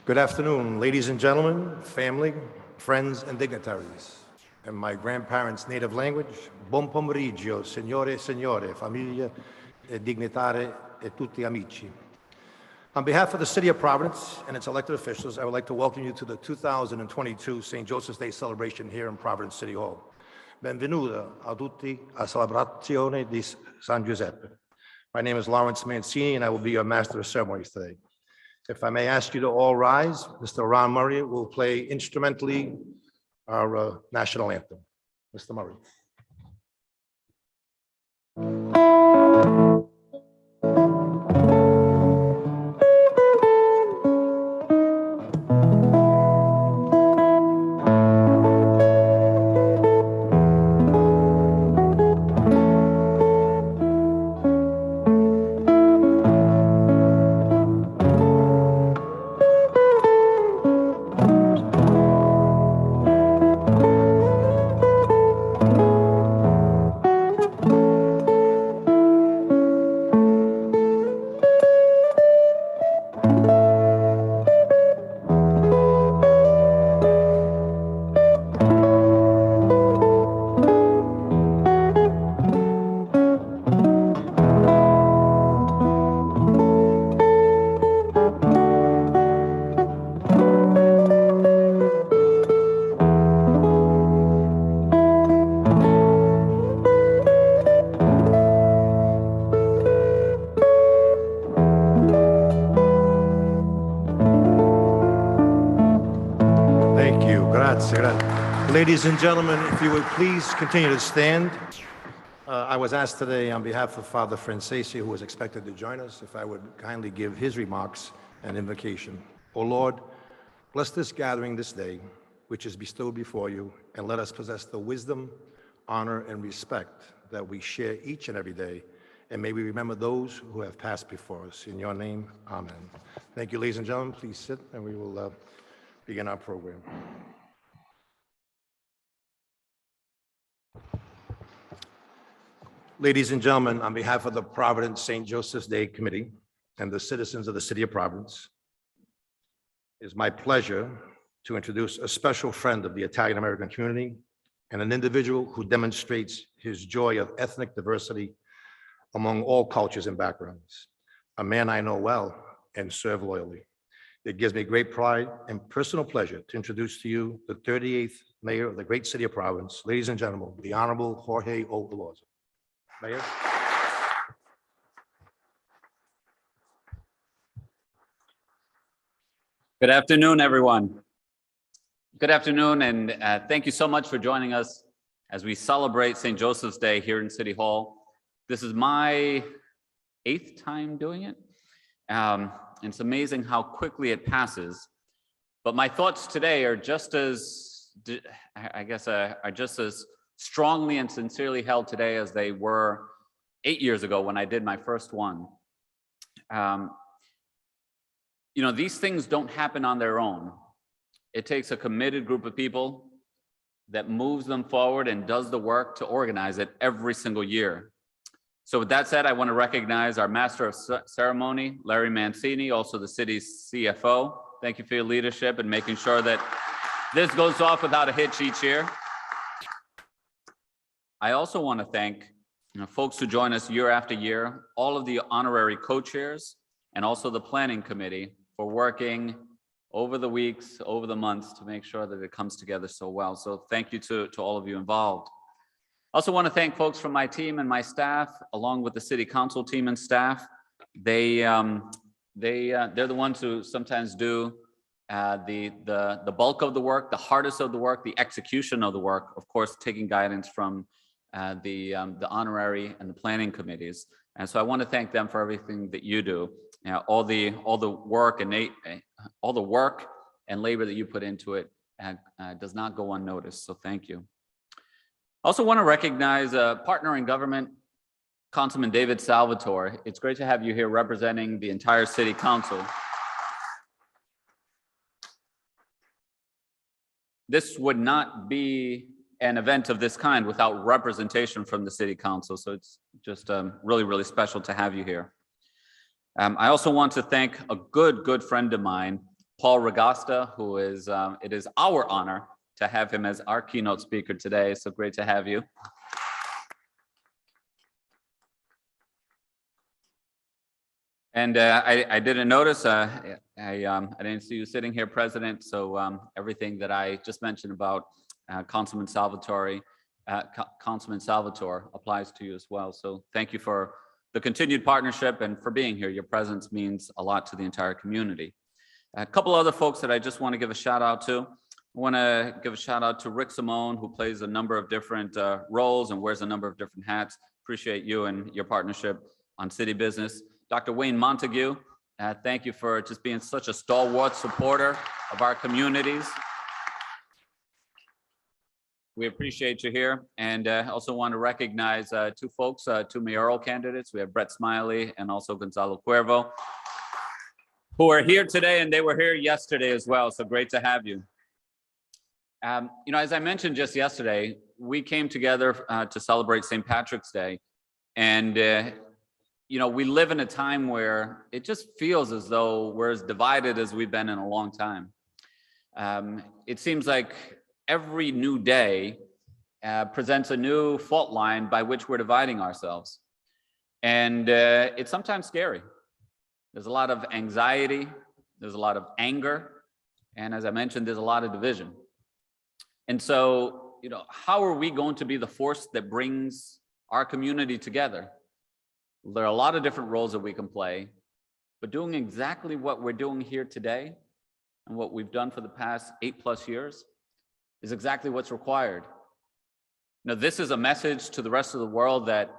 Good afternoon, ladies and gentlemen, family, friends, and dignitaries. In my grandparents' native language, buon pomeriggio, signore e signore, famiglia e dignitari e tutti amici. On behalf of the City of Providence and its elected officials, I would like to welcome you to the 2022 St. Joseph's Day celebration here in Providence City Hall. Benvenuto a tutti alla celebrazione di San Giuseppe. My name is Lawrence Mancini, and I will be your master of ceremonies today. If I may ask you to all rise, Mr. Ron Murray will play instrumentally our national anthem. Mr. Murray. Ladies and gentlemen, if you would please continue to stand. I was asked today on behalf of Father Francesi, who was expected to join us, if I would kindly give his remarks and invocation. O Lord, bless this gathering this day, which is bestowed before you, and let us possess the wisdom, honor, and respect that we share each and every day. And may we remember those who have passed before us. In your name, amen. Thank you, ladies and gentlemen. Please sit, and we will begin our program. Ladies and gentlemen, on behalf of the Providence St. Joseph's Day Committee and the citizens of the City of Providence, It's my pleasure to introduce a special friend of the Italian American community and an individual who demonstrates his joy of ethnic diversity among all cultures and backgrounds. A man I know well and serve loyally. It gives me great pride and personal pleasure to introduce to you the 38th Mayor of the great city of Providence, ladies and gentlemen, the Honorable Jorge O. Veloso. Mayor. Good afternoon, everyone. Good afternoon, and thank you so much for joining us as we celebrate St. Joseph's Day here in City Hall. This is my 8th time doing it. It's amazing how quickly it passes. But my thoughts today are just as, are just as strongly and sincerely held today as they were 8 years ago when I did my first one. You know, these things don't happen on their own. It takes a committed group of people that moves them forward and does the work to organize it every single year. So with that said, I want to recognize our Master of Ceremony, Larry Mancini, also the city's CFO. Thank you for your leadership and making sure that this goes off without a hitch each year. I also want to thank folks who join us year after year, all of the honorary co-chairs, and also the planning committee for working over the weeks, over the months to make sure that it comes together so well. So thank you to all of you involved. I also want to thank folks from my team and my staff, along with the city council team and staff. They're the ones who sometimes do the bulk of the work, the hardest of the work, the execution of the work, of course, taking guidance from the honorary and the planning committees. And so I want to thank them for everything that you do. All the work and labor that you put into it does not go unnoticed. So thank you. I also want to recognize a partner in government, Councilman David Salvatore. It's great to have you here representing the entire city council. This would not be an event of this kind without representation from the city council. So it's just really, really special to have you here. I also want to thank a good friend of mine, Paul Regasta, who is, it is our honor to have him as our keynote speaker today. So great to have you. And I didn't notice, I didn't see you sitting here, President. So everything that I just mentioned about Councilman Salvatore applies to you as well. So thank you for the continued partnership and for being here. Your presence means a lot to the entire community. A couple other folks that I just want to give a shout out to. I want to give a shout out to Rick Simone, who plays a number of different roles and wears a number of different hats. Appreciate you and your partnership on city business. Dr. Wayne Montague, thank you for just being such a stalwart supporter of our communities. We appreciate you here. And I also want to recognize two folks, two mayoral candidates. We have Brett Smiley and also Gonzalo Cuervo, who are here today, and they were here yesterday as well. So great to have you. You know, as I mentioned just yesterday, we came together to celebrate St. Patrick's Day. And, you know, we live in a time where it just feels as though we're as divided as we've been in a long time. It seems like every new day presents a new fault line by which we're dividing ourselves. And it's sometimes scary. There's a lot of anxiety, there's a lot of anger, and as I mentioned, there's a lot of division. And so, you know, how are we going to be the force that brings our community together? There are a lot of different roles that we can play, but doing exactly what we're doing here today and what we've done for the past 8+ years is exactly what's required. Now, this is a message to the rest of the world that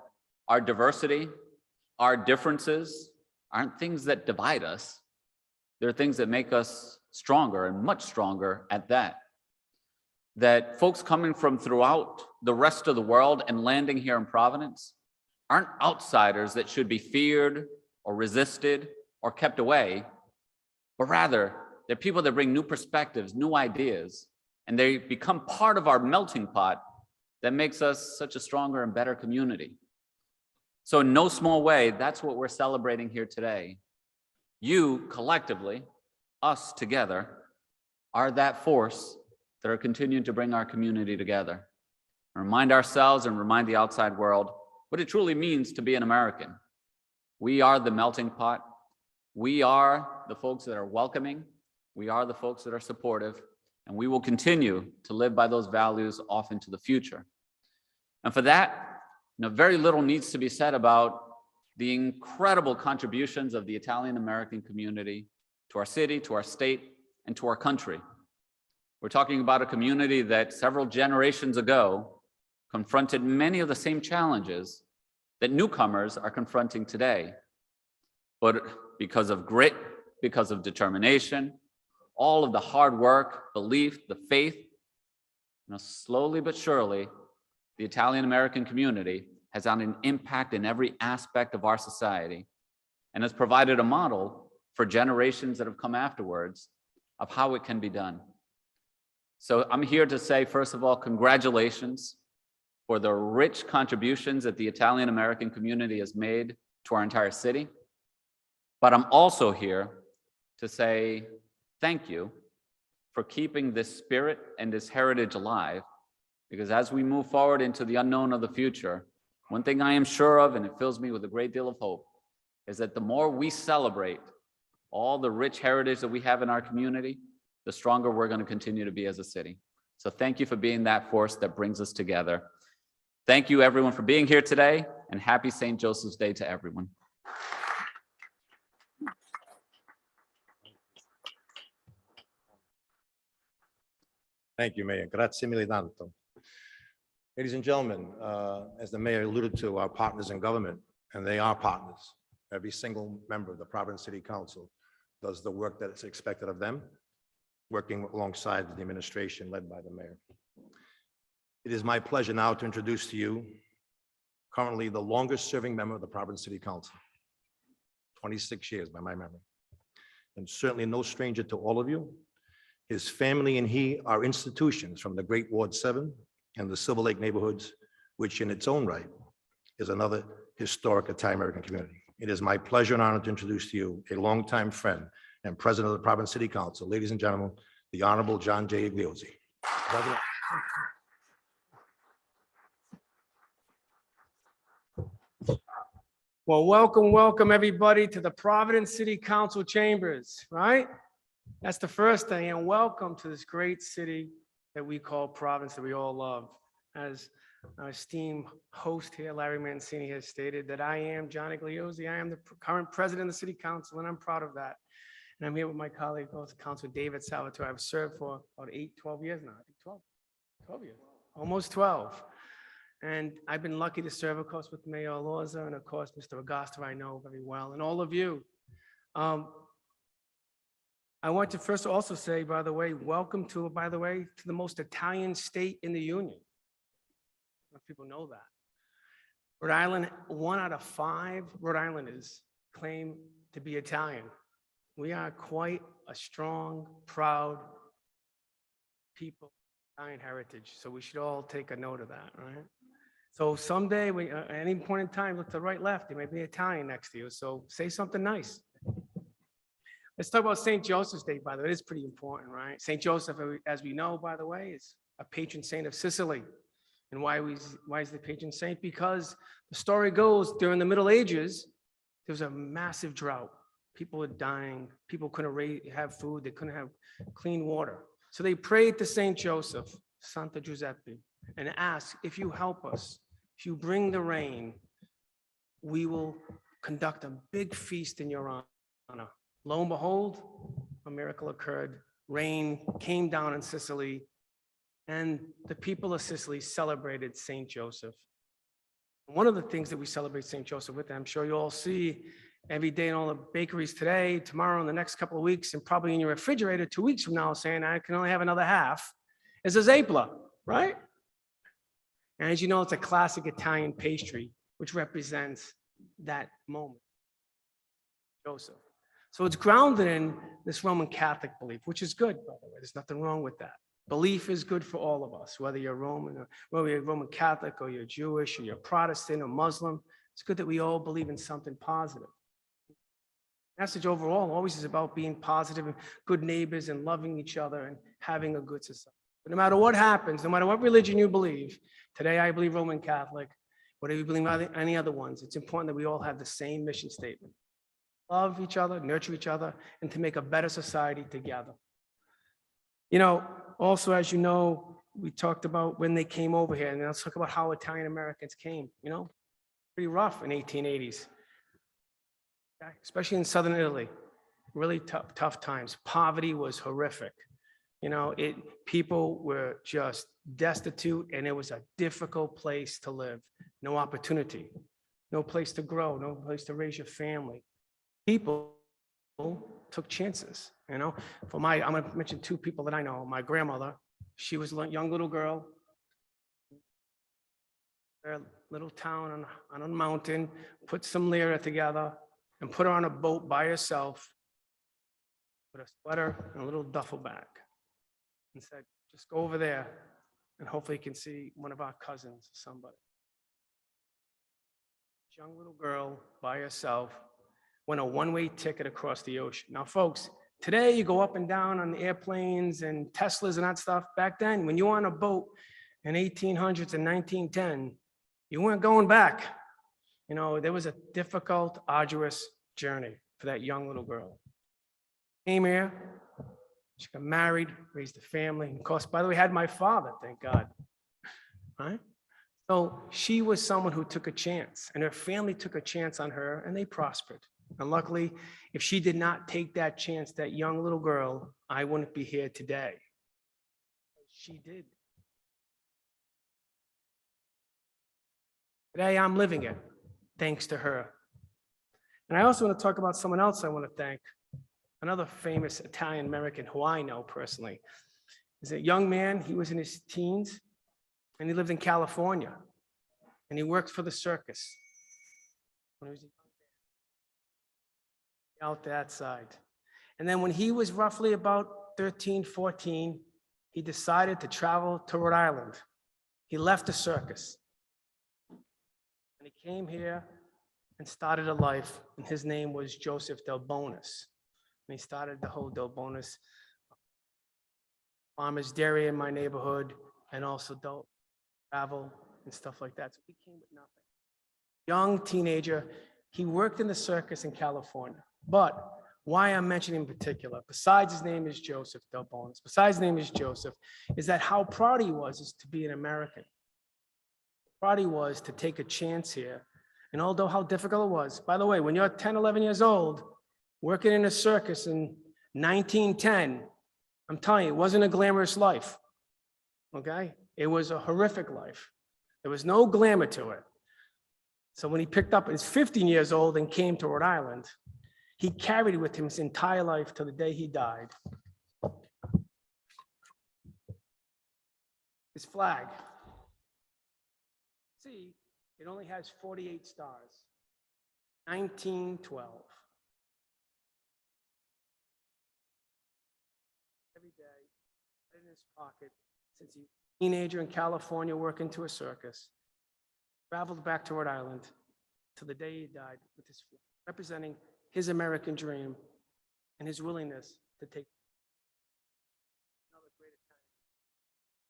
our diversity, our differences aren't things that divide us. They're things that make us stronger and much stronger at that. That folks coming from throughout the rest of the world and landing here in Providence aren't outsiders that should be feared or resisted or kept away, but rather they're people that bring new perspectives, new ideas, and they become part of our melting pot that makes us such a stronger and better community. So in no small way, that's what we're celebrating here today. You collectively, us together, are that force that are continuing to bring our community together. Remind ourselves and remind the outside world what it truly means to be an American. We are the melting pot. We are the folks that are welcoming. We are the folks that are supportive, and we will continue to live by those values off into the future. And for that, very little needs to be said about the incredible contributions of the Italian American community to our city, to our state, and to our country. We're talking about a community that several generations ago confronted many of the same challenges that newcomers are confronting today. But because of grit, because of determination, all of the hard work, belief, the faith, slowly but surely, the Italian American community has had an impact in every aspect of our society and has provided a model for generations that have come afterwards of how it can be done. So I'm here to say, first of all, congratulations for the rich contributions that the Italian American community has made to our entire city. But I'm also here to say thank you for keeping this spirit and this heritage alive, because as we move forward into the unknown of the future, one thing I am sure of, and it fills me with a great deal of hope, is that the more we celebrate all the rich heritage that we have in our community, the stronger we're going to continue to be as a city. So thank you for being that force that brings us together. Thank you everyone for being here today, and happy St. Joseph's Day to everyone. Thank you, Mayor. Grazie mille tanto. Ladies and gentlemen, as the mayor alluded to, our partners in government, and they are partners. Every single member of the Providence City Council does the work that is expected of them, working alongside the administration led by the mayor. It is my pleasure now to introduce to you currently the longest serving member of the Providence City Council, 26 years by my memory, and certainly no stranger to all of you. His family and he are institutions from the Great Ward 7 and the Silver Lake neighborhoods, which in its own right is another historic Italian-American community. It is my pleasure and honor to introduce to you a longtime friend and president of the Providence City Council, ladies and gentlemen, the Honorable John J. Igliozzi. President. Well, welcome everybody to the Providence City Council chambers, right? That's the first thing, and welcome to this great city that we call Providence, that we all love. As our esteemed host here, Larry Mancini, has stated that I am John Igliozzi. I am the current president of the City Council, and I'm proud of that. And I'm here with my colleague, Councilman David Salvatore. I've served for about 12 years now. I think 12 years, almost 12. And I've been lucky to serve, of course, with Mayor Alorza and, of course, Mr. Augustine, I know very well, and all of you. I want to first also say, by the way, welcome to the most Italian state in the Union. Most people know that. Rhode Island, 1 out of 5 Rhode Islanders claim to be Italian. We are quite a strong, proud people, Italian heritage. So we should all take a note of that, right? So someday, at any point in time, look to the right, left, there may be Italian next to you. So say something nice. Let's talk about St. Joseph's Day, by the way. It is pretty important, right? St. Joseph, as we know, by the way, is a patron saint of Sicily. And why is the patron saint? Because the story goes, during the Middle Ages, there was a massive drought. People were dying. People couldn't have food. They couldn't have clean water. So they prayed to St. Joseph, Santa Giuseppe, and asked, if you help us, if you bring the rain, we will conduct a big feast in your honor. Lo and behold, a miracle occurred. Rain came down in Sicily, and the people of Sicily celebrated St. Joseph. One of the things that we celebrate St. Joseph with, I'm sure you all see every day in all the bakeries today, tomorrow, in the next couple of weeks, and probably in your refrigerator 2 weeks from now, saying, I can only have another half, is a zepla, right? And as you know, it's a classic Italian pastry, which represents that moment, Joseph. So it's grounded in this Roman Catholic belief, which is good, by the way. There's nothing wrong with that. Belief is good for all of us, whether you're Roman, or whether you're Roman Catholic, or you're Jewish, or you're Protestant, or Muslim. It's good that we all believe in something positive. Message overall always is about being positive and good neighbors and loving each other and having a good society. But no matter what happens, no matter what religion you believe, today I believe Roman Catholic, whatever you believe any other ones, it's important that we all have the same mission statement. Love each other, nurture each other, and to make a better society together. You know, also, as you know, we talked about when they came over here, and let's talk about how Italian Americans came, you know, pretty rough in 1880s, okay? Especially in Southern Italy, really tough times. Poverty was horrific. You know, people were just destitute, and it was a difficult place to live. No opportunity, no place to grow, no place to raise your family. People took chances, you know. I'm going to mention two people that I know. My grandmother, she was a young little girl, a little town on a mountain, put some lira together and put her on a boat by herself with a sweater and a little duffel bag, and said, just go over there and hopefully you can see one of our cousins or somebody. This young little girl by herself won a one-way ticket across the ocean. Now, folks, today you go up and down on the airplanes and Teslas and that stuff. Back then, when you were on a boat in 1800s and 1910, you weren't going back. You know, there was a difficult, arduous journey for that young little girl. Came here, she got married, raised a family, and of course, by the way, had my father, thank God, right? So she was someone who took a chance, and her family took a chance on her, and they prospered. And luckily, if she did not take that chance, that young little girl, I wouldn't be here today. She did. Today, I'm living it, thanks to her. And I also want to talk about someone else I want to thank, another famous Italian American who I know personally. He's a young man, he was in his teens, and he lived in California, and he worked for the circus. When he was out that side. And then when he was roughly about 13, 14, he decided to travel to Rhode Island. He left the circus. And he came here and started a life, and his name was Joseph Del Bonis. And he started the whole Del Bonis Farmers Dairy in my neighborhood, and also travel and stuff like that. So he came with nothing. Young teenager, he worked in the circus in California. But why I'm mentioning in particular, besides his name is Joseph Del Bonis, besides his name is Joseph, is that how proud he was is to be an American. Proud he was to take a chance here. And although how difficult it was, by the way, when you're 10, 11 years old, working in a circus in 1910, I'm telling you, it wasn't a glamorous life, okay? It was a horrific life. There was no glamour to it. So when he picked up, he's 15 years old and came to Rhode Island, he carried with him his entire life till the day he died. His flag. See, it only has 48 stars. 1912. Every day, right in his pocket, since he was a teenager in California working to a circus, traveled back to Rhode Island till the day he died with his flag, representing his American dream and his willingness to take another great Italian.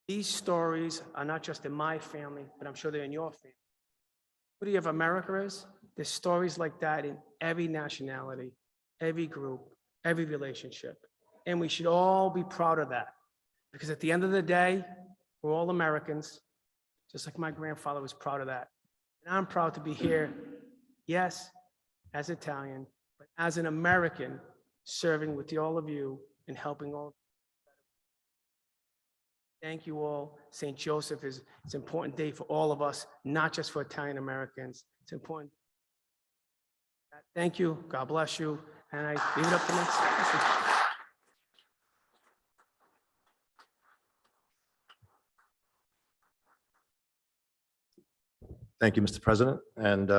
These stories are not just in my family, but I'm sure they're in your family. The beauty of America is there's stories like that in every nationality, every group, every relationship. And we should all be proud of that. Because at the end of the day, we're all Americans, just like my grandfather was proud of that. And I'm proud to be here, yes, as Italian, but as an American, serving with all of you and helping all of you. Thank you all. St. Joseph it's an important day for all of us, not just for Italian Americans. It's important. Thank you. God bless you. And I leave it up to next person. Thank you, Mr. President. And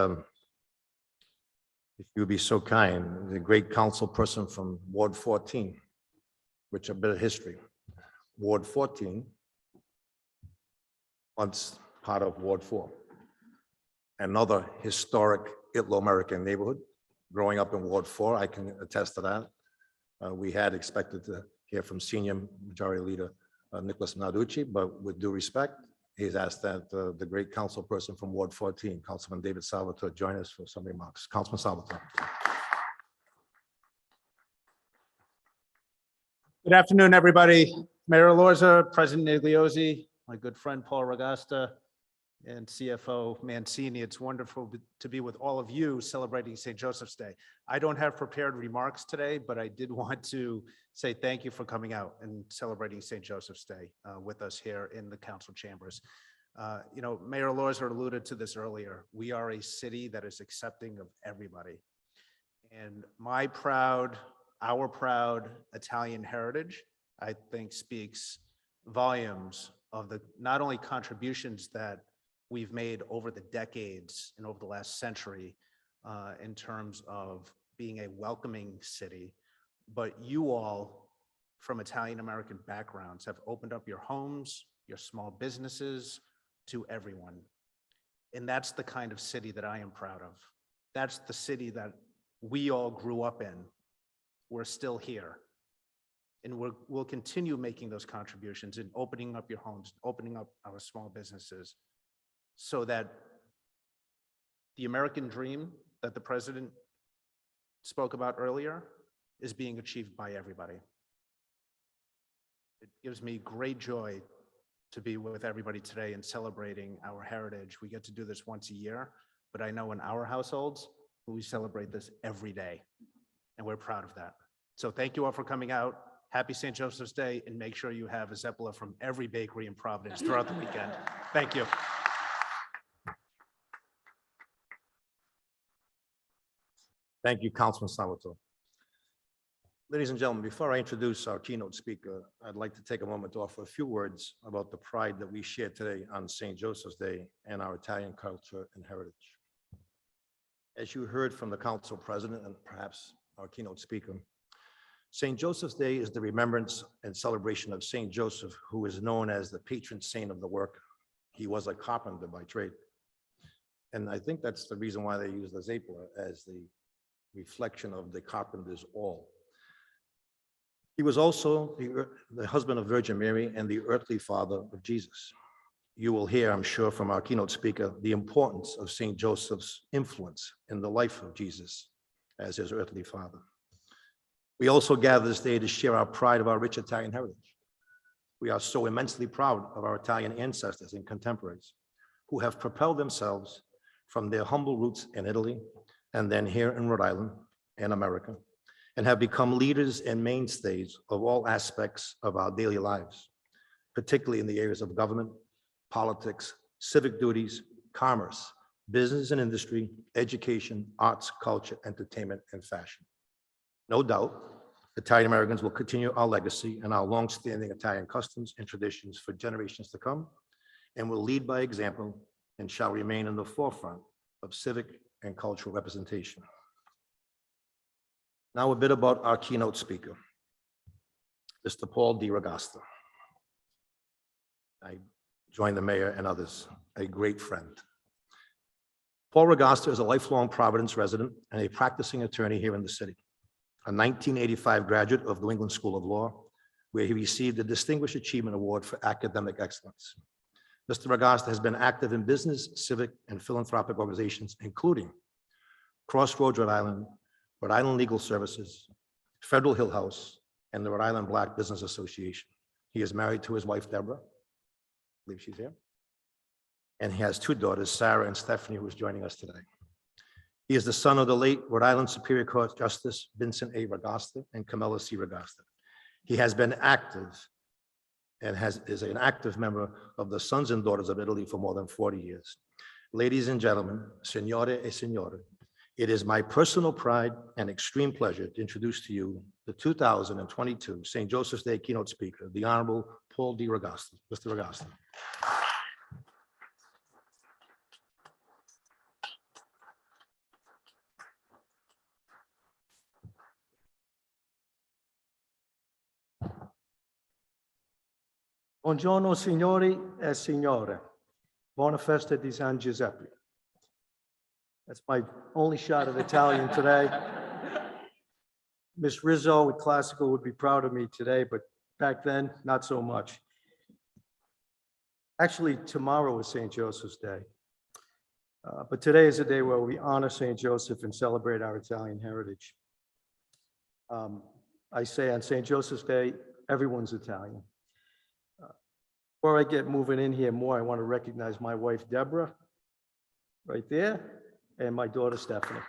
if you would be so kind, the great council person from Ward 14, which a bit of history. Ward 14, once part of Ward 4, another historic Italo-American neighborhood, growing up in Ward 4, I can attest to that. We had expected to hear from Senior Majority Leader Nicholas Narducci, but with due respect, he's asked that the great council person from Ward 14, Councilman David Salvatore, join us for some remarks. Councilman Salvatore. Good afternoon, everybody. Mayor Elorza, President Igliozzi, my good friend Paul Ragasta, and CFO Mancini. It's wonderful to be with all of you celebrating St. Joseph's Day. I don't have prepared remarks today, but I did want to say thank you for coming out and celebrating St. Joseph's Day with us here in the council chambers. You know, Mayor Elorza alluded to this earlier. We are a city that is accepting of everybody. And our proud Italian heritage, I think, speaks volumes of the not only contributions that we've made over the decades and over the last century in terms of being a welcoming city, but you all from Italian-American backgrounds have opened up your homes, your small businesses to everyone. And that's the kind of city that I am proud of. That's the city that we all grew up in. We're still here. And we'll continue making those contributions and opening up your homes, opening up our small businesses so that the American dream that the president spoke about earlier is being achieved by everybody. It gives me great joy to be with everybody today and celebrating our heritage. We get to do this once a year, but I know in our households, we celebrate this every day, and we're proud of that. So thank you all for coming out. Happy St. Joseph's Day, and make sure you have a Zeppola from every bakery in Providence throughout the weekend. Thank you. Thank you, Councilman Salvatore. Ladies and gentlemen, before I introduce our keynote speaker, I'd like to take a moment to offer a few words about the pride that we share today on St. Joseph's Day and our Italian culture and heritage. As you heard from the council president and perhaps our keynote speaker, St. Joseph's Day is the remembrance and celebration of St. Joseph, who is known as the patron saint of the worker. He was a carpenter by trade. And I think that's the reason why they use the Zeppola as the reflection of the carpenter's all. He was also the husband of Virgin Mary and the earthly father of Jesus. You will hear, I'm sure, from our keynote speaker, the importance of St. Joseph's influence in the life of Jesus as his earthly father. We also gather this day to share our pride of our rich Italian heritage. We are so immensely proud of our Italian ancestors and contemporaries who have propelled themselves from their humble roots in Italy and then here in Rhode Island and America, and have become leaders and mainstays of all aspects of our daily lives, particularly in the areas of government, politics, civic duties, commerce, business and industry, education, arts, culture, entertainment, and fashion. No doubt, Italian Americans will continue our legacy and our long-standing Italian customs and traditions for generations to come, and will lead by example and shall remain in the forefront of civic and cultural representation. Now a bit about our keynote speaker, Mr. Paul D. Ragasta. I joined the mayor and others, a great friend. Paul Ragasta is a lifelong Providence resident and a practicing attorney here in the city. A 1985 graduate of New England School of Law, where he received the Distinguished Achievement Award for Academic Excellence. Mr. Ragasta has been active in business, civic, and philanthropic organizations, including Crossroads Rhode Island Legal Services, Federal Hill House, and the Rhode Island Black Business Association. He is married to his wife, Deborah. I believe she's here. And he has two daughters, Sarah and Stephanie, who is joining us today. He is the son of the late Rhode Island Superior Court Justice Vincent A. Ragasta and Camilla C. Ragasta. He has been active and is an active member of the Sons and Daughters of Italy for more than 40 years. Ladies and gentlemen, signore e signore, it is my personal pride and extreme pleasure to introduce to you the 2022 St. Joseph's Day keynote speaker, the Honorable Paul D. Ragasta. Mr. Ragasta. Buongiorno signori e signore. Buona festa di San Giuseppe. That's my only shot at Italian today. Miss Rizzo with classical would be proud of me today, but back then, not so much. Actually, tomorrow is St. Joseph's Day. But today is a day where we honor St. Joseph and celebrate our Italian heritage. I say on St. Joseph's Day, everyone's Italian. Before I get moving in here more, I want to recognize my wife, Deborah, right there, and my daughter, Stephanie.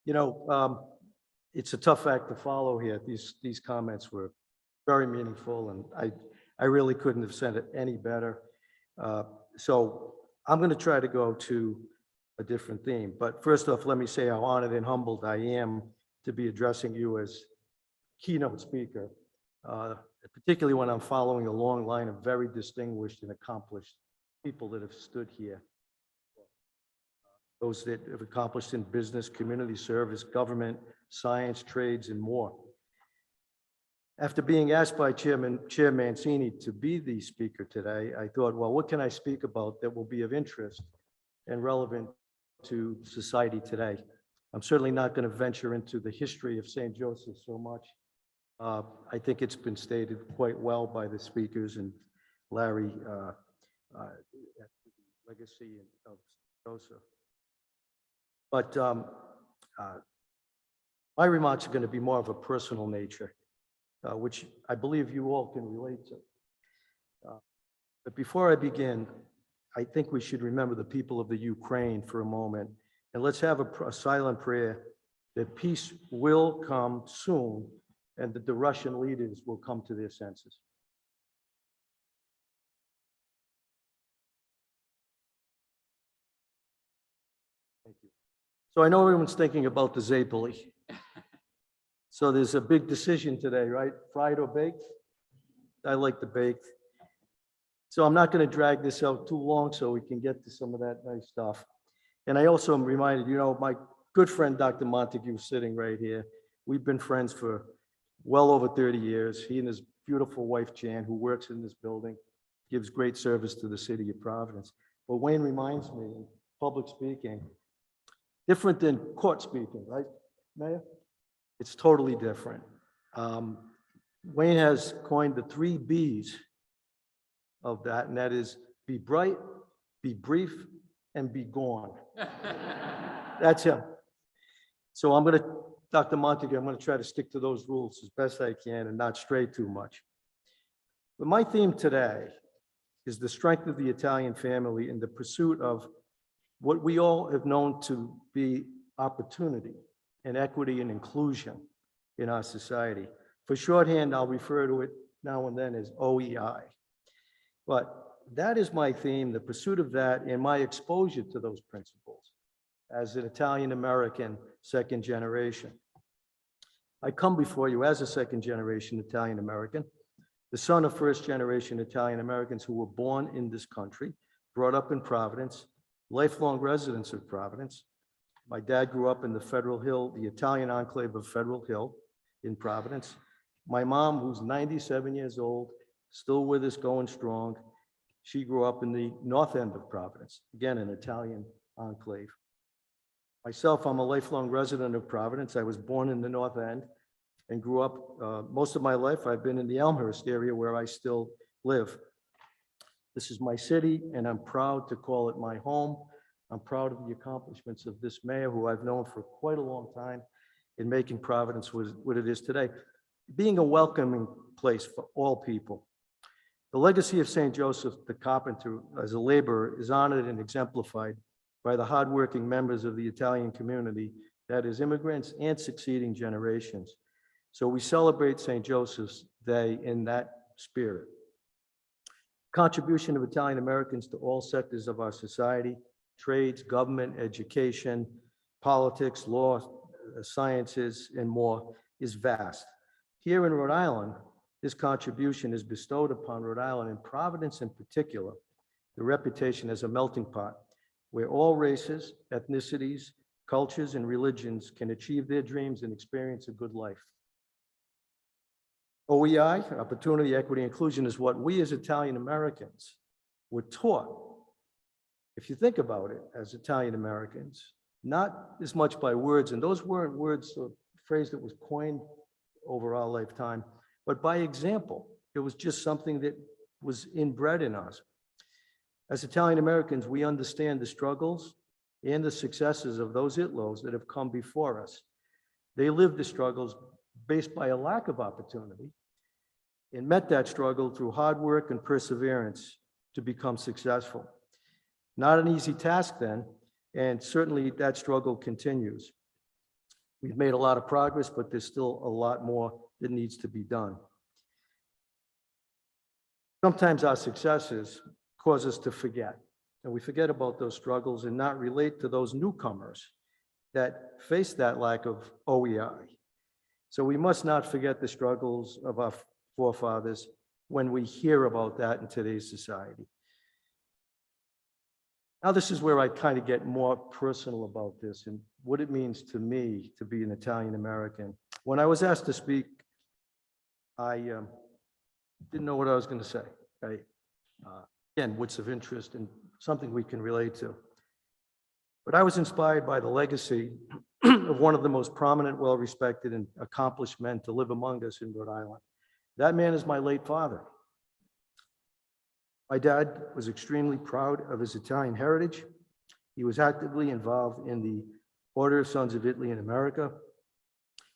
You know, it's a tough act to follow here. These comments were very meaningful, and I really couldn't have said it any better. So I'm going to try to go to a different theme. But first off, let me say how honored and humbled I am to be addressing you as keynote speaker, particularly when I'm following a long line of very distinguished and accomplished people that have stood here. Those that have accomplished in business, community service, government, science, trades, and more. After being asked by Chair Mancini to be the speaker today, I thought, well, what can I speak about that will be of interest and relevant to society today? I'm certainly not going to venture into the history of St. Joseph so much. I think it's been stated quite well by the speakers and Larry, legacy of Joseph. But my remarks are going to be more of a personal nature, which I believe you all can relate to. But before I begin, I think we should remember the people of the Ukraine for a moment, and let's have a silent prayer that peace will come soon and that the Russian leaders will come to their senses. Thank you. So I know everyone's thinking about the Zepoli. So there's a big decision today, right? Fried or baked? I like the baked. So I'm not going to drag this out too long so we can get to some of that nice stuff. And I also am reminded, you know, my good friend, Dr. Montague, sitting right here. We've been friends for well over 30 years. He and his beautiful wife, Jan, who works in this building, gives great service to the city of Providence. But Wayne reminds me, in public speaking, different than court speaking, right, Mayor? It's totally different. Wayne has coined the 3 B's of that, and that is be bright, be brief, and be gone. That's him. So I'm going to, Dr. Montague, I'm going to try to stick to those rules as best I can and not stray too much. But my theme today is the strength of the Italian family in the pursuit of what we all have known to be opportunity and equity and inclusion in our society. For shorthand, I'll refer to it now and then as OEI. But that is my theme, the pursuit of that and my exposure to those principles as an Italian-American second generation. I come before you as a second generation Italian-American, the son of first generation Italian-Americans who were born in this country, brought up in Providence, lifelong residents of Providence. My dad grew up in the Federal Hill, the Italian enclave of Federal Hill in Providence. My mom, who's 97 years old, still with us, going strong. She grew up in the north end of Providence, again, an Italian enclave. Myself, I'm a lifelong resident of Providence. I was born in the north end and grew up most of my life. I've been in the Elmhurst area where I still live. This is my city, and I'm proud to call it my home. I'm proud of the accomplishments of this mayor, who I've known for quite a long time, in making Providence what it is today, being a welcoming place for all people. The legacy of St. Joseph the Carpenter as a laborer is honored and exemplified by the hardworking members of the Italian community, that is immigrants and succeeding generations. So we celebrate St. Joseph's Day in that spirit. Contribution of Italian Americans to all sectors of our society, trades, government, education, politics, law, sciences, and more is vast. Here in Rhode Island, this contribution is bestowed upon Rhode Island, and Providence in particular, the reputation as a melting pot where all races, ethnicities, cultures, and religions can achieve their dreams and experience a good life. OEI, opportunity, equity, inclusion, is what we as Italian Americans were taught, if you think about it, as Italian Americans, not as much by words, and those weren't words, a phrase that was coined over our lifetime, but by example. It was just something that was inbred in us. As Italian Americans, we understand the struggles and the successes of those Itlos that have come before us. They lived the struggles based by a lack of opportunity and met that struggle through hard work and perseverance to become successful. Not an easy task then, and certainly that struggle continues. We've made a lot of progress, but there's still a lot more that needs to be done. Sometimes our successes cause us to forget, and we forget about those struggles and not relate to those newcomers that face that lack of OEI. So we must not forget the struggles of our forefathers when we hear about that in today's society. Now, this is where I kind of get more personal about this and what it means to me to be an Italian American. When I was asked to speak, I didn't know what I was going to say. Again, what's of interest and something we can relate to. But I was inspired by the legacy of one of the most prominent, well-respected, and accomplished men to live among us in Rhode Island. That man is my late father. My dad was extremely proud of his Italian heritage. He was actively involved in the Order of Sons of Italy in America.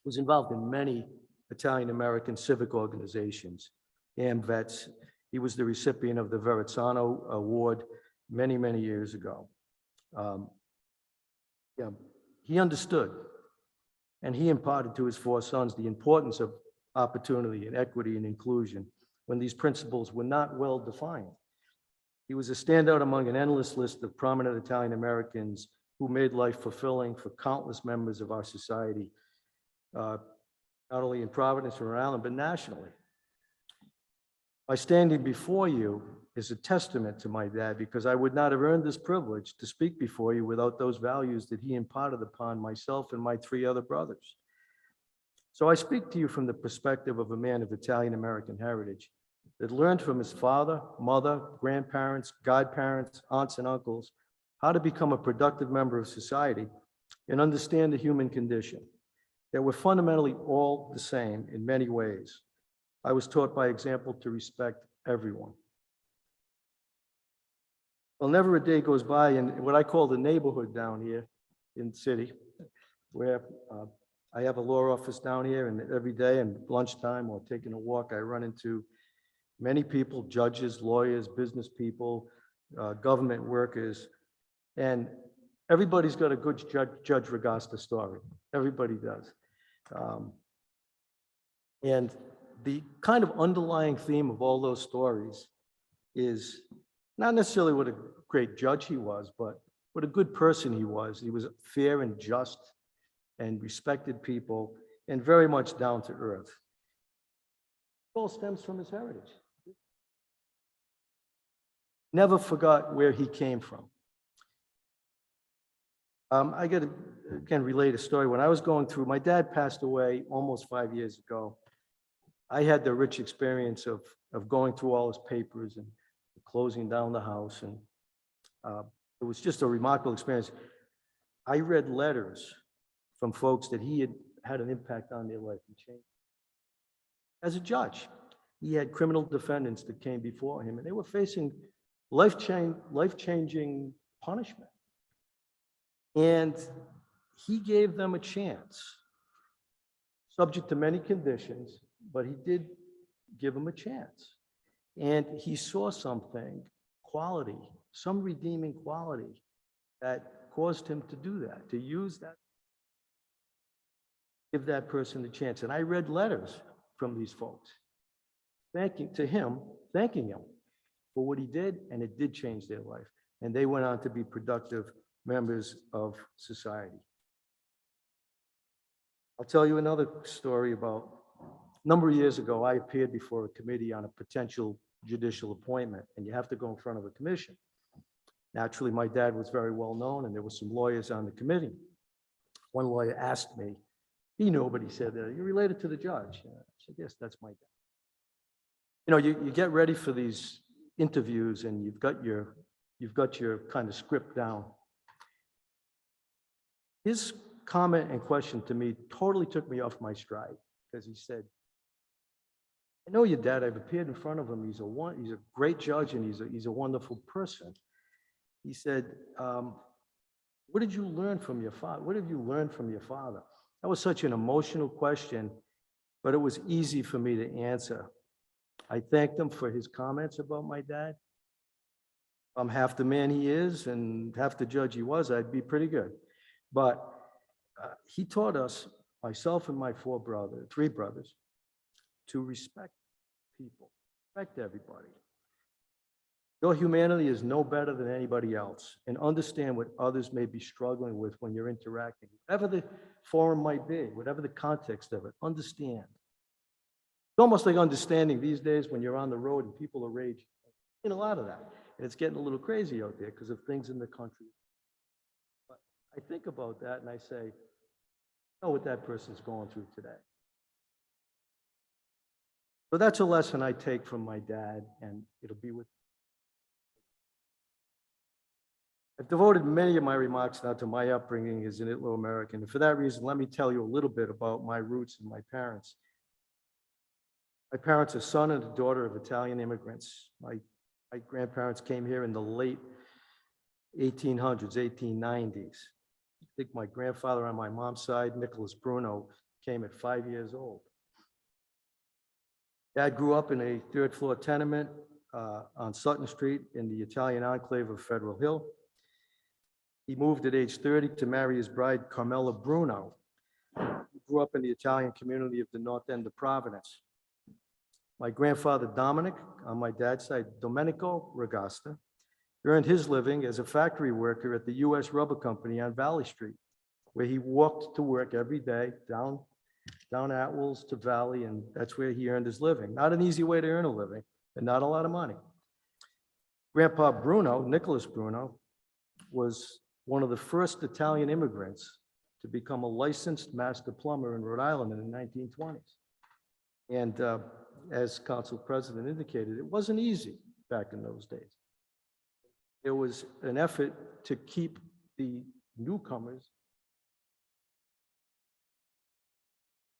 He was involved in many Italian American civic organizations and vets. He was the recipient of the Verrazzano Award many, many years ago. He understood, and he imparted to his four sons the importance of opportunity and equity and inclusion when these principles were not well defined. He was a standout among an endless list of prominent Italian Americans who made life fulfilling for countless members of our society, not only in Providence and Rhode Island, but nationally. My standing before you is a testament to my dad, because I would not have earned this privilege to speak before you without those values that he imparted upon myself and my three other brothers. So I speak to you from the perspective of a man of Italian American heritage that learned from his father, mother, grandparents, godparents, aunts, and uncles how to become a productive member of society and understand the human condition, that we're fundamentally all the same in many ways. I was taught by example to respect everyone. Well, never a day goes by in what I call the neighborhood down here in the city, where I have a law office down here, and every day and lunchtime or taking a walk, I run into many people, judges, lawyers, business people, government workers, and everybody's got a good Judge Ragasta story. Everybody does. And the kind of underlying theme of all those stories is not necessarily what a great judge he was, but what a good person he was. He was fair and just and respected people and very much down to earth. It all stems from his heritage. Never forgot where he came from. I got to, again, relate a story. When I was going through, my dad passed away almost 5 years ago. I had the rich experience of going through all his papers and closing down the house. And it was just a remarkable experience. I read letters from folks that he had an impact on their life and changed. As a judge, he had criminal defendants that came before him, and they were facing life-changing punishment. And he gave them a chance, subject to many conditions, but he did give them a chance. And he saw something, quality, some redeeming quality that caused him to do that, to use that, give that person a chance. And I read letters from these folks, thanking him for what he did, and it did change their life. And they went on to be productive members of society. I'll tell you another story about a number of years ago. I appeared before a committee on a potential judicial appointment, and you have to go in front of a commission. Naturally, my dad was very well known, and there were some lawyers on the committee. One lawyer asked me, he knew, but he said, "You're related to the judge?" I said, "Yes, that's my dad." You know, you get ready for these interviews and you've got your kind of script down. His comment and question to me totally took me off my stride because he said, I know your dad, I've appeared in front of him. He's a great judge and he's a wonderful person. He said, what did you learn from your father? What have you learned from your father? That was such an emotional question, but it was easy for me to answer. I thanked him for his comments about my dad. If I'm half the man he is and half the judge he was, I'd be pretty good. But he taught us, myself and my three brothers, to respect people, respect everybody. Your humanity is no better than anybody else, and understand what others may be struggling with when you're interacting. Whatever the forum might be, whatever the context of it, understand. It's almost like understanding these days when you're on the road and people are raging. In a lot of that. And it's getting a little crazy out there because of things in the country. But I think about that and I say, I know what that person's going through today. So that's a lesson I take from my dad, and it'll be with. I've devoted many of my remarks now to my upbringing as an Italo-American. And for that reason, let me tell you a little bit about my roots and my parents. My parents are son and a daughter of Italian immigrants. My grandparents came here in the late 1800s, 1890s. I think my grandfather on my mom's side, Nicholas Bruno, came at 5 years old. Dad grew up in a third-floor tenement on Sutton Street in the Italian enclave of Federal Hill. He moved at age 30 to marry his bride, Carmela Bruno, who grew up in the Italian community of the North End of Providence. My grandfather, Dominic, on my dad's side, Domenico Regasta, earned his living as a factory worker at the U.S. Rubber Company on Valley Street, where he walked to work every day down Atwells to Valley, and that's where he earned his living. Not an easy way to earn a living, and not a lot of money. Grandpa Bruno, Nicholas Bruno, was one of the first Italian immigrants to become a licensed master plumber in Rhode Island in the 1920s. And as Council President indicated, it wasn't easy back in those days. There was an effort to keep the newcomers.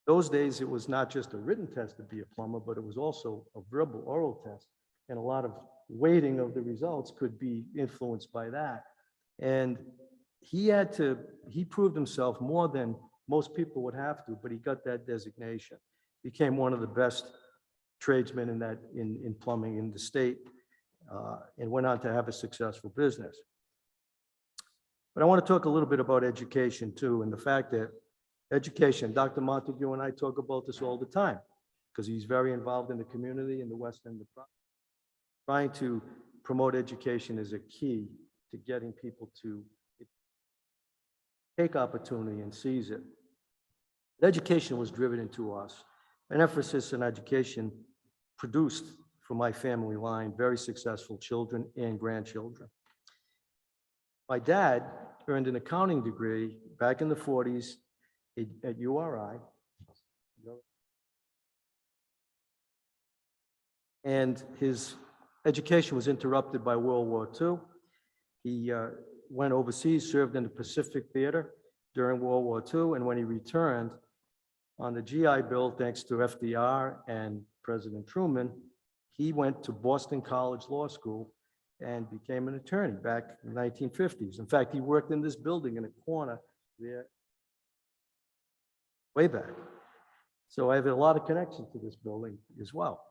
Those days, it was not just a written test to be a plumber, but it was also a verbal oral test. And a lot of weighting of the results could be influenced by that. And he proved himself more than most people would have to, but he got that designation. Became one of the best tradesmen in plumbing in the state, and went on to have a successful business. But I want to talk a little bit about education too, and the fact that education, Dr. Montague and I talk about this all the time, because he's very involved in the community in the West End of Providence. Trying to promote education is a key to getting people to take opportunity and seize it. Education was driven into us. An emphasis on education produced from my family line very successful children and grandchildren. My dad earned an accounting degree back in the 40s at URI. And his education was interrupted by World War II. He went overseas, served in the Pacific Theater during World War II, and when he returned on the GI Bill, thanks to FDR and President Truman, he went to Boston College Law School and became an attorney back in the 1950s. In fact, he worked in this building in a corner there way back. So I have a lot of connection to this building as well.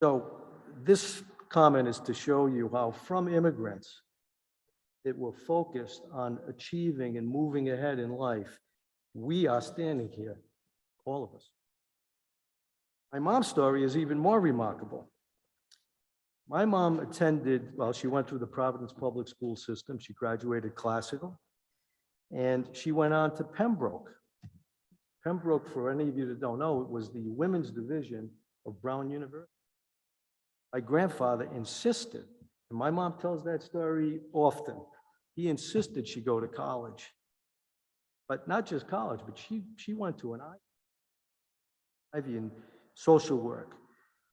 So this comment is to show you how from immigrants that were focused on achieving and moving ahead in life, we are standing here, all of us. My mom's story is even more remarkable. My mom attended, well, she went through the Providence public school system. She graduated classical, and she went on to Pembroke. Pembroke, for any of you that don't know, it was the women's division of Brown University. My grandfather insisted, and my mom tells that story often, he insisted she go to college. But not just college, but she went to an Ivy in social work.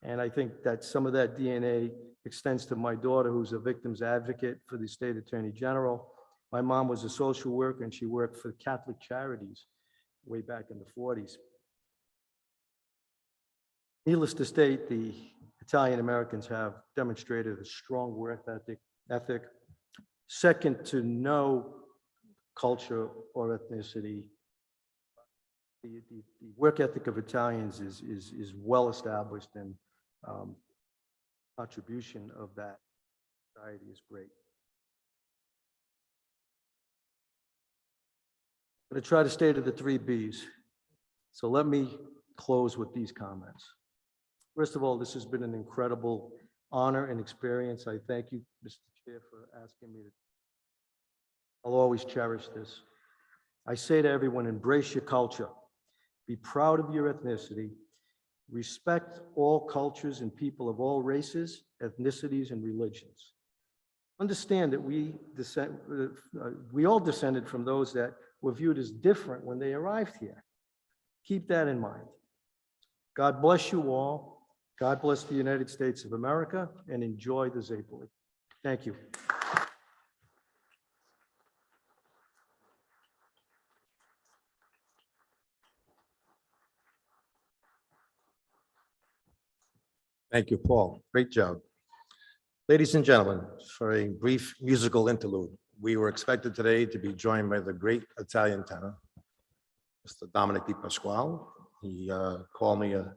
And I think that some of that DNA extends to my daughter, who's a victim's advocate for the state attorney general. My mom was a social worker, and she worked for Catholic Charities way back in the 40s. Needless to state, the Italian Americans have demonstrated a strong work ethic. Second to no culture or ethnicity. The work ethic of Italians is well established, and contribution of that society is great. I'm going to try to stay to the 3 Bs. So let me close with these comments. First of all, this has been an incredible honor and experience. I thank you, Mr. Chair, for asking me to. I'll always cherish this. I say to everyone, embrace your culture. Be proud of your ethnicity. Respect all cultures and people of all races, ethnicities, and religions. Understand that we all descended from those that were viewed as different when they arrived here. Keep that in mind. God bless you all. God bless the United States of America, and enjoy the Zeppeli. Thank you. Thank you, Paul. Great job. Ladies and gentlemen, for a brief musical interlude, we were expected today to be joined by the great Italian tenor, Mr. Dominique Pasquale. He called me a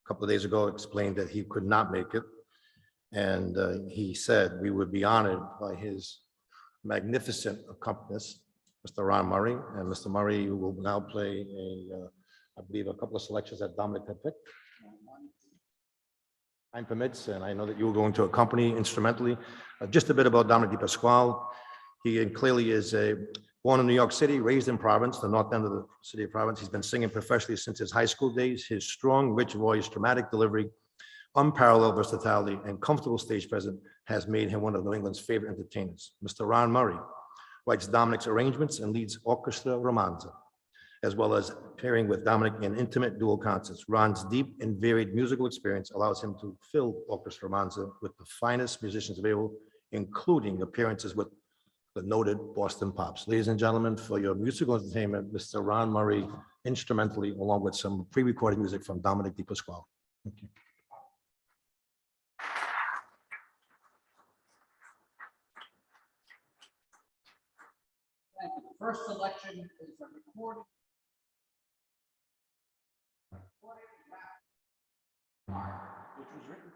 couple of days ago, explained that he could not make it. And he said we would be honored by his magnificent accompanist, Mr. Ron Murray. And Mr. Murray will now play I believe, a couple of selections that Dominic had picked. Time permits, and I know that you were going to accompany instrumentally. Just a bit about Dominique Pasquale. He clearly is born in New York City, raised in Providence, the north end of the city of Providence. He's been singing professionally since his high school days. His strong, rich voice, dramatic delivery, unparalleled versatility, and comfortable stage presence has made him one of New England's favorite entertainers. Mr. Ron Murray writes Dominic's arrangements and leads Orchestra Romanza, as well as pairing with Dominic in intimate dual concerts. Ron's deep and varied musical experience allows him to fill Orchestra Romanza with the finest musicians available, including appearances with the noted Boston Pops. Ladies and gentlemen, for your musical entertainment, Mr. Ron Murray, instrumentally, along with some pre-recorded music from Dominique Pasquale. Thank you. Thank you. The first selection is a recording. Which was written.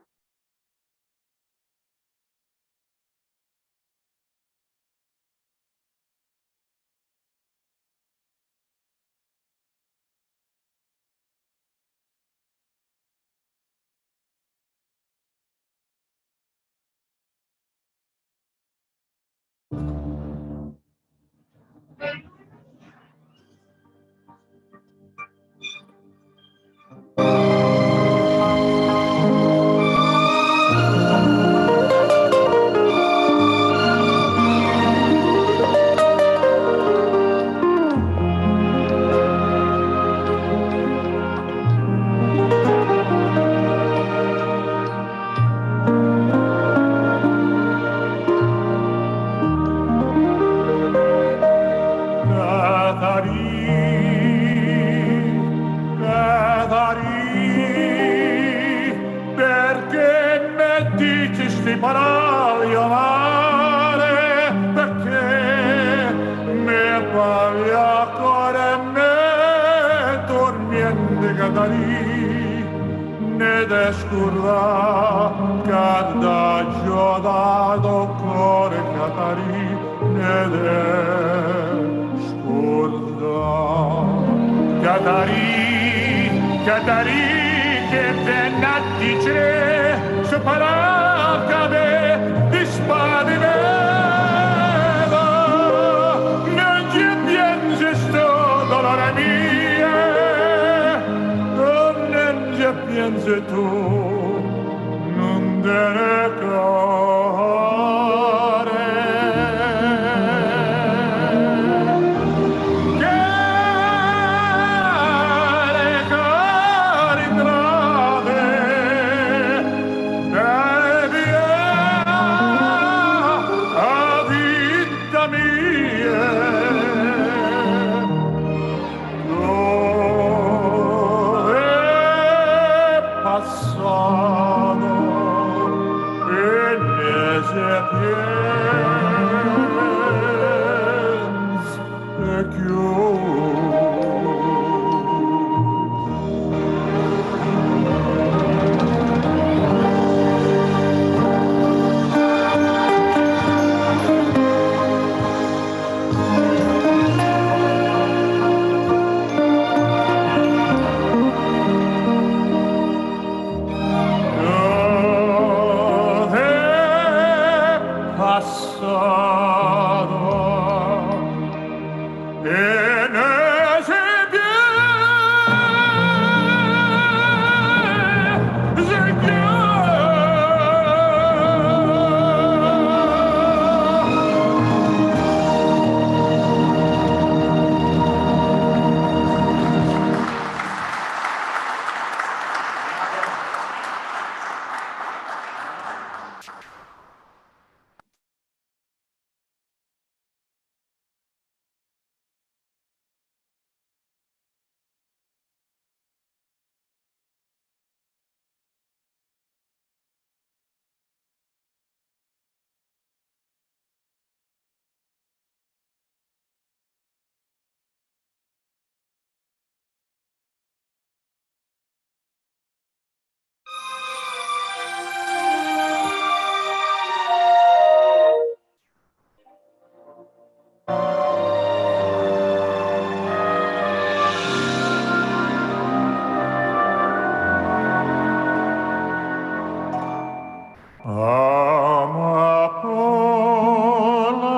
Amapola,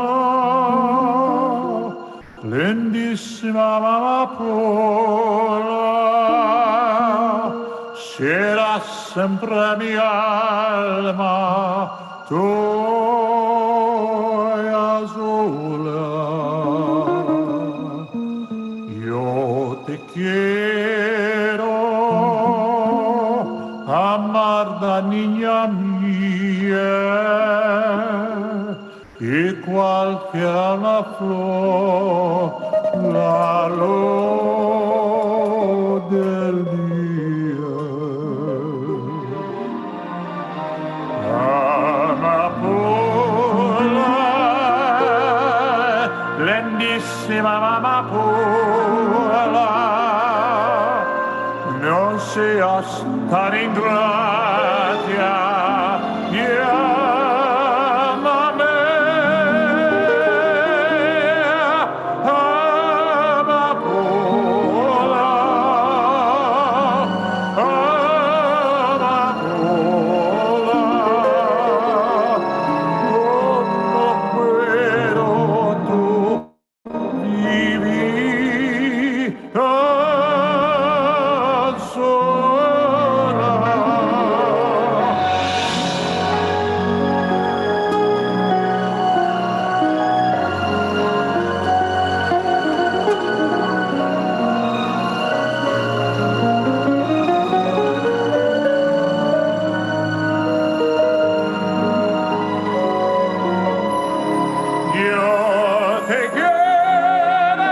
splendissima amapola, c'era sempre mia alma, tu sola. Yo te quiero, amarda niña mía, y cualquiera la flor, la luz del día. Amapola, lindissima amapola, non seas tan ingrata, llámame, amapola, amapola, no puedo tú vivir tan sola. Yo te quiero,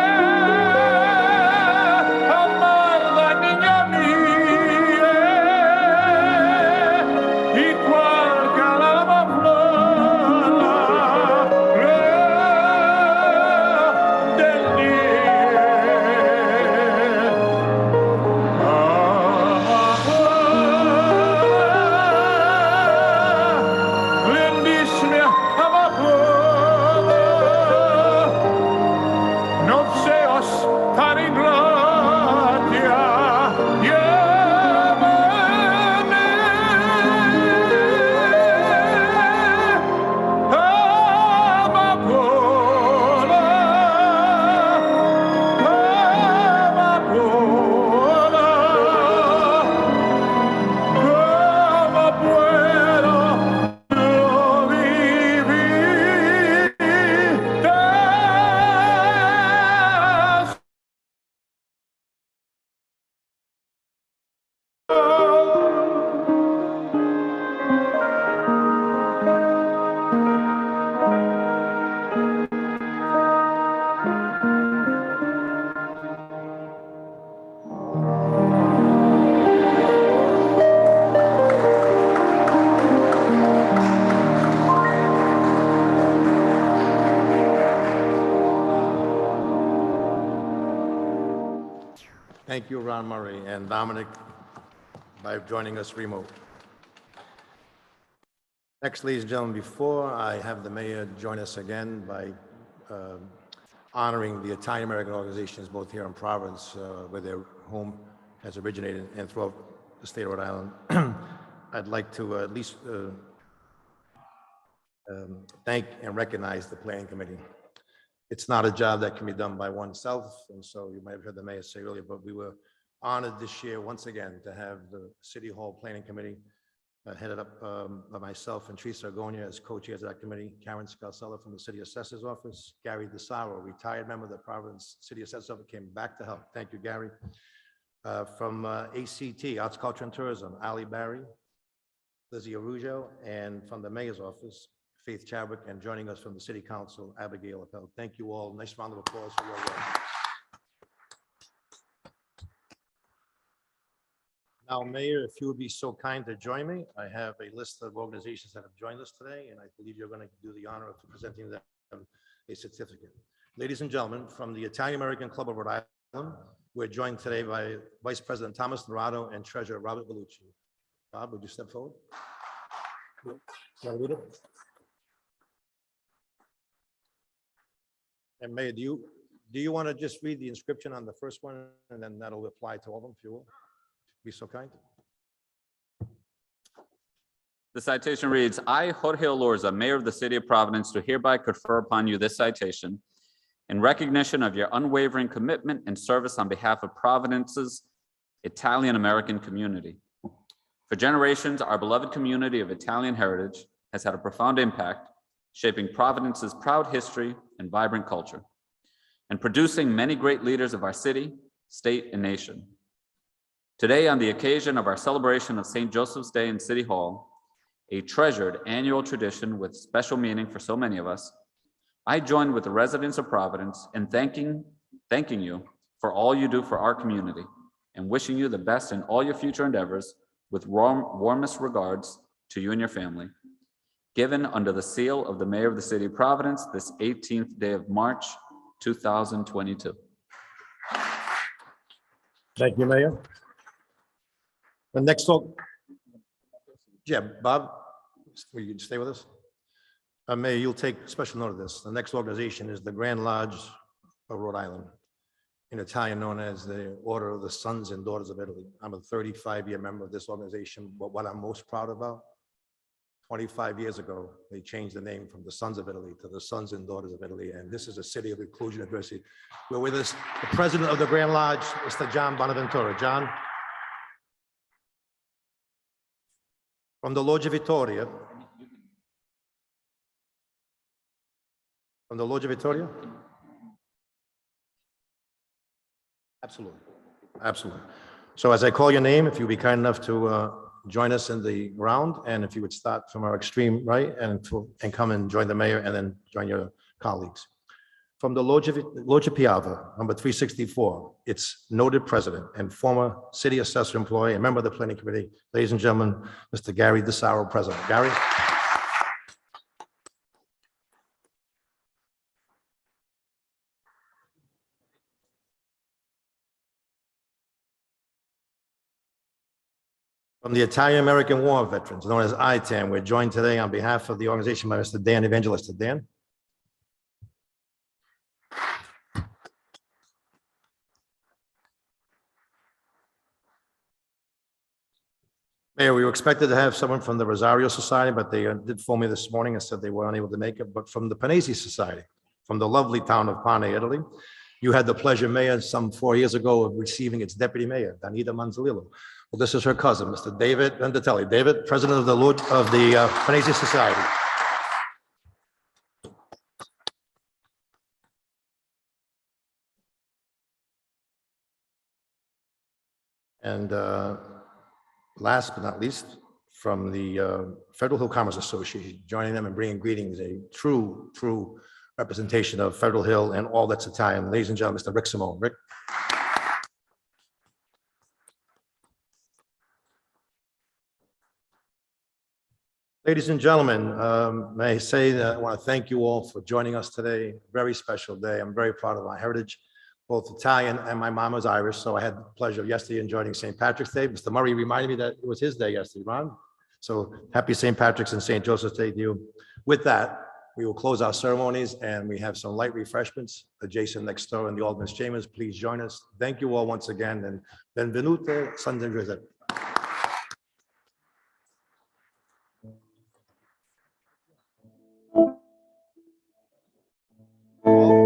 amarla niña mía, y cualquier alma flora del día. Amapola, lindissima amapola, non seas tan ingrata, Thank you, Ron Murray and Dominic, by joining us remote. Next, ladies and gentlemen, before I have the mayor join us again by honoring the Italian-American organizations both here in Providence, where their home has originated, and throughout the state of Rhode Island, I'd like to at least thank and recognize the planning committee. It's not a job that can be done by oneself, and so you might have heard the mayor say earlier, but we were honored this year once again to have the City Hall Planning Committee headed up by myself and Teresa Agonia as co-chairs of that committee, Karen Scarcella from the City Assessor's Office, Gary DeSaro, retired member of the Providence City Assessor's Office, came back to help. Thank you, Gary. From ACT, Arts, Culture, and Tourism, Ali Barry, Lizzie Arujo, and from the Mayor's Office, Faith Chadwick, and joining us from the City Council, Abigail Appel. Thank you all. Nice round of applause for your work. Now, Mayor, if you would be so kind to join me, I have a list of organizations that have joined us today, and I believe you're going to do the honor of presenting them a certificate. Ladies and gentlemen, from the Italian-American Club of Rhode Island, we're joined today by Vice President Thomas Dorado and Treasurer Robert Bellucci. Bob, would you step forward? You want to read it? And Mayor, do you want to just read the inscription on the first one, and then that'll apply to all of them, if you will? Be so kind. The citation reads, I, Jorge Olorza, Mayor of the City of Providence, do hereby confer upon you this citation in recognition of your unwavering commitment and service on behalf of Providence's Italian-American community. For generations, our beloved community of Italian heritage has had a profound impact, shaping Providence's proud history and vibrant culture, and producing many great leaders of our city, state, and nation. Today, on the occasion of our celebration of St. Joseph's Day in City Hall, a treasured annual tradition with special meaning for so many of us, I join with the residents of Providence in thanking you for all you do for our community and wishing you the best in all your future endeavors with warmest regards to you and your family. Given under the seal of the Mayor of the City of Providence this 18th day of March, 2022. Thank you, Mayor. The next talk, yeah, Bob, will you stay with us? Mayor, you'll take special note of this. The next organization is the Grand Lodge of Rhode Island, in Italian known as the Order of the Sons and Daughters of Italy. I'm a 35-year member of this organization, but what I'm most proud about, 25 years ago, they changed the name from the Sons of Italy to the Sons and Daughters of Italy, and this is a city of inclusion and diversity. We're with us, the president of the Grand Lodge, Mr. John Bonaventura. John. From the Loggia Vittoria. From the Loggia Vittoria? Absolutely, absolutely. So as I call your name, if you'd be kind enough to join us in the round, and if you would start from our extreme right and come and join the mayor and then join your colleagues. From the Loggia Piava, number 364, its noted president and former city assessor employee and member of the planning committee, ladies and gentlemen, Mr. Gary DeSaro, president. Gary. From the Italian-American War Veterans, known as ITAM, we're joined today on behalf of the organization by Mr. Dan Evangelista. Dan. Mayor, we were expected to have someone from the Rosario Society, but they did phone me this morning and said they were unable to make it. But from the Panesi Society, from the lovely town of Pane, Italy, you had the pleasure, Mayor, some 4 years ago of receiving its deputy mayor, Danita Manzolillo. Well, this is her cousin, Mr. David Vendatelli. David, president of the Panesi Society. And last but not least, from the Federal Hill Commerce Association, joining them and bringing greetings, a true representation of Federal Hill and all that's Italian. Ladies and gentlemen, Mr. Rick Simone. Rick. Ladies and gentlemen, may I say that I want to thank you all for joining us today. Very special day. I'm very proud of our heritage. both Italian and my mom was Irish, so I had the pleasure of yesterday enjoying St. Patrick's Day. Mr. Murray reminded me that it was his day yesterday, Ron. So happy St. Patrick's and St. Joseph's Day to you. With that, we will close our ceremonies and we have some light refreshments adjacent next door in the Alderman's Chambers. Please join us. Thank you all once again and benvenute, San Giuseppe. Well,